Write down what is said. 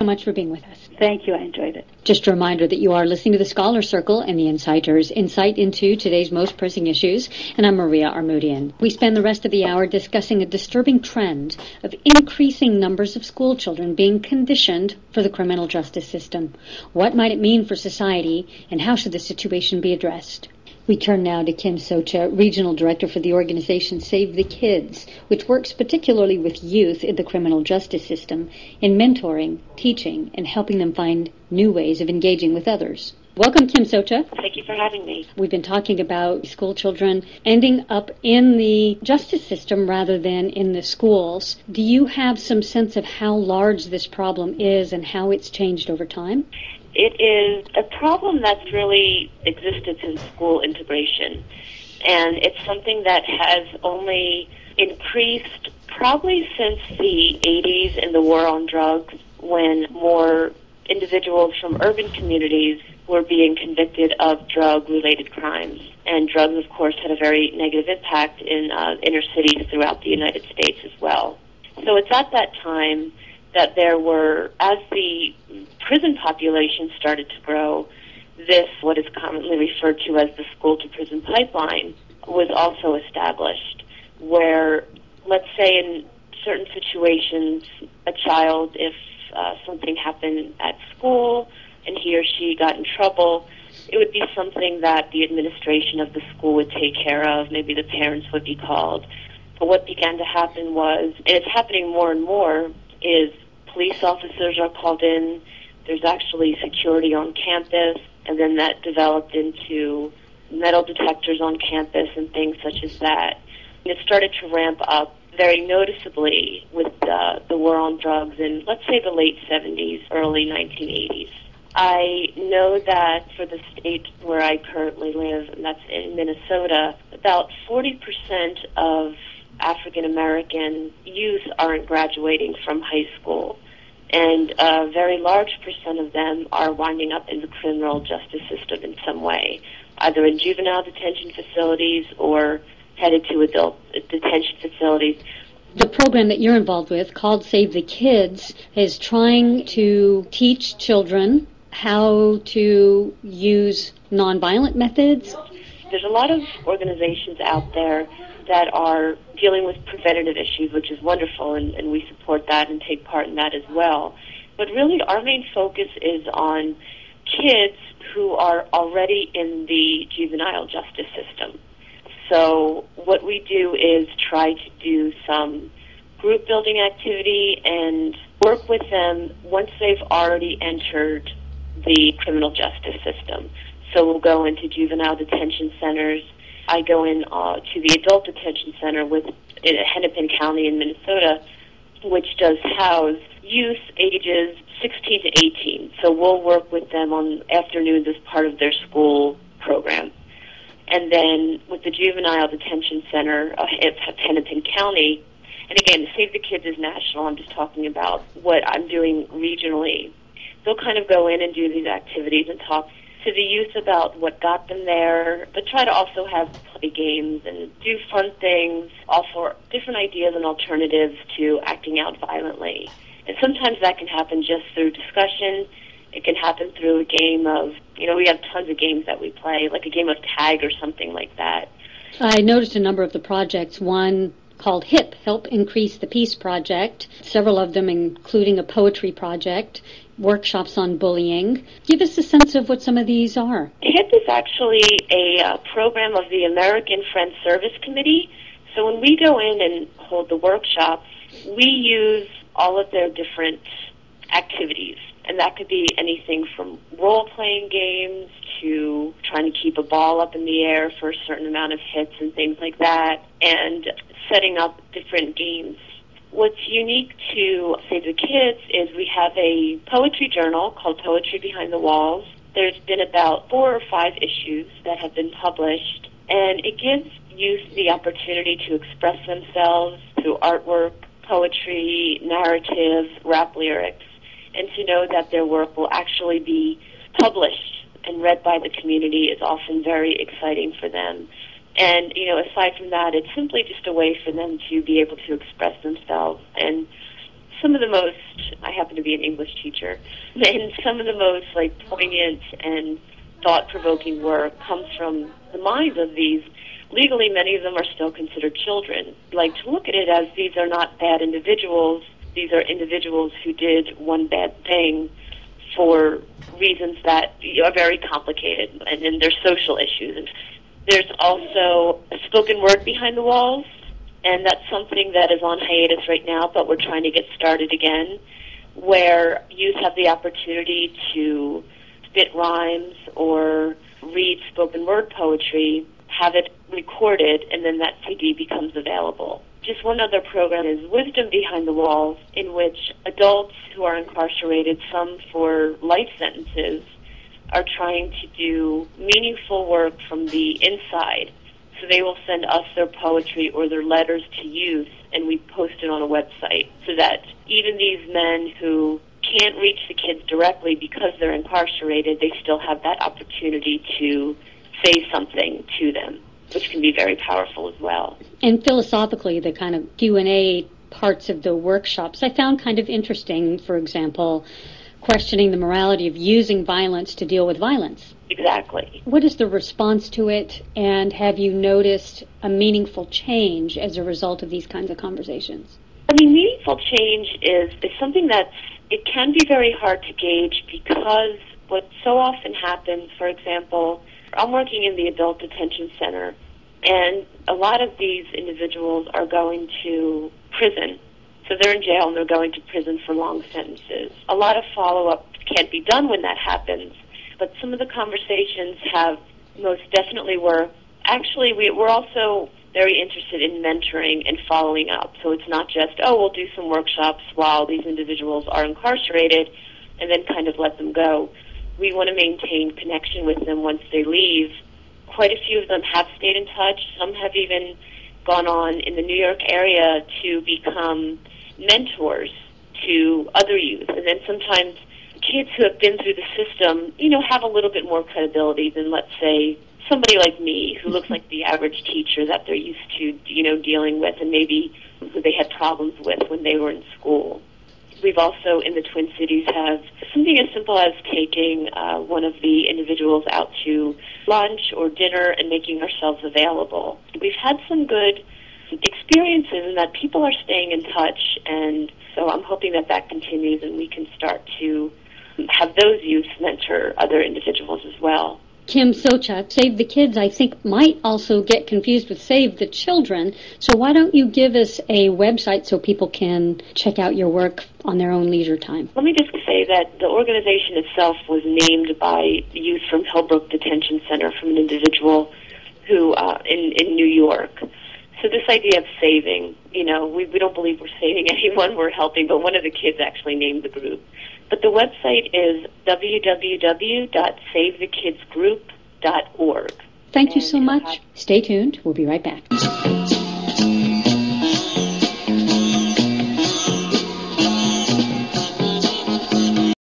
So much for being with us. Thank you. I enjoyed it. Just a reminder that you are listening to the Scholar Circle and the Insighters, insight into today's most pressing issues, and I'm Maria Armoudian. We spend the rest of the hour discussing a disturbing trend of increasing numbers of school children being conditioned for the criminal justice system. What might it mean for society, and how should the situation be addressed? We turn now to Kim Socha, Regional Director for the organization Save the Kids, which works particularly with youth in the criminal justice system in mentoring, teaching, and helping them find new ways of engaging with others. Welcome, Kim Socha. Thank you for having me. We've been talking about school children ending up in the justice system rather than in the schools. Do you have some sense of how large this problem is and how it's changed over time? It is a problem that's really existed since school integration, and it's something that has only increased probably since the 80s and the war on drugs, when more individuals from urban communities were being convicted of drug-related crimes. And drugs, of course, had a very negative impact in inner cities throughout the United States as well. So it's at that time that there were, as the prison population started to grow, this, what is commonly referred to as the school-to-prison pipeline, was also established, where, let's say in certain situations, a child, if something happened at school and he or she got in trouble, it would be something that the administration of the school would take care of. Maybe the parents would be called. But what began to happen was, and it's happening more and more, is police officers are called in. There's actually security on campus, and then that developed into metal detectors on campus and things such as that. And it started to ramp up very noticeably with the war on drugs in, let's say, the late 70s, early 1980s. I know that for the state where I currently live, and that's in Minnesota, about 40% of African American youth aren't graduating from high school, and a very large percent of them are winding up in the criminal justice system in some way, either in juvenile detention facilities or headed to adult detention facilities. The program that you're involved with, called Save the Kids, is trying to teach children how to use nonviolent methods. There's a lot of organizations out there that are dealing with preventative issues, which is wonderful, and we support that and take part in that as well. But really, our main focus is on kids who are already in the juvenile justice system. So what we do is try to do some group building activity and work with them once they've already entered the criminal justice system. So we'll go into juvenile detention centers. I go in to the adult detention center with Hennepin County in Minnesota, which does house youth ages 16 to 18. So we'll work with them on afternoons as part of their school program. And then with the juvenile detention center at Hennepin County, and again, Save the Kids is national. I'm just talking about what I'm doing regionally. They'll kind of go in and do these activities and talk to the youth about what got them there, but try to also have play games and do fun things, offer different ideas and alternatives to acting out violently. And sometimes that can happen just through discussion. It can happen through a game of, we have tons of games that we play, like a game of tag or something like that. I noticed a number of the projects, one called HIP, Help Increase the Peace Project, several of them including a poetry project, workshops on bullying. Give us a sense of what some of these are. HIP is actually a program of the American Friends Service Committee. So when we go in and hold the workshops, we use all of their different activities. And that could be anything from role-playing games to trying to keep a ball up in the air for a certain amount of hits and things like that, and setting up different games. What's unique to Save the Kids is we have a poetry journal called Poetry Behind the Walls. There's been about 4 or 5 issues that have been published, and it gives youth the opportunity to express themselves through artwork, poetry, narrative, rap lyrics, and to know that their work will actually be published and read by the community is often very exciting for them. And, aside from that, it's simply just a way for them to be able to express themselves and some of the most, I happen to be an English teacher, and some of the most poignant and thought-provoking work comes from the minds of these. Legally, many of them are still considered children. Like to look at it as these are not bad individuals. These are individuals who did one bad thing for reasons that are very complicated, and then there's social issues. And there's also a spoken word behind the walls, and that's something that is on hiatus right now, but we're trying to get started again, where youth have the opportunity to spit rhymes or read spoken word poetry, have it recorded, and then that CD becomes available. Just one other program is Wisdom Behind the Walls, in which adults who are incarcerated, some for life sentences, are trying to do meaningful work from the inside. So they will send us their poetry or their letters to youth, and we post it on a website so that even these men who can't reach the kids directly because they're incarcerated, they still have that opportunity to say something to them, which can be very powerful as well. And philosophically, the kind of Q&A parts of the workshops I found kind of interesting. For example, questioning the morality of using violence to deal with violence. Exactly. What is the response to it, and have you noticed a meaningful change as a result of these kinds of conversations? I mean, meaningful change is something it can be very hard to gauge, because what so often happens, for example, I'm working in the adult detention center, and a lot of these individuals are going to prison. So they're in jail and they're going to prison for long sentences. A lot of follow-up can't be done when that happens, but some of the conversations have most definitely we're also very interested in mentoring and following up. So it's not just, we'll do some workshops while these individuals are incarcerated and then kind of let them go. We want to maintain connection with them once they leave. Quite a few of them have stayed in touch. Some have even gone on in the New York area to become mentors to other youth. And then sometimes kids who have been through the system, have a little bit more credibility than, let's say, somebody like me who looks like the average teacher that they're used to, dealing with, and maybe who they had problems with when they were in school. We've also, in the Twin Cities, have something as simple as taking one of the individuals out to lunch or dinner and making ourselves available. We've had some good experiences in that people are staying in touch, and so I'm hoping that continues and we can start to have those youth mentor other individuals as well. Kim Sochak, Save the Kids, I think, might also get confused with Save the Children. So why don't you give us a website so people can check out your work on their own leisure time? Let me just say that the organization itself was named by youth from Hillbrook Detention Center, from an individual who in New York. So this idea of saving, we don't believe we're saving anyone, we're helping, but one of the kids actually named the group. But the website is www.savethekidsgroup.org. Thank you so much. Stay tuned. We'll be right back.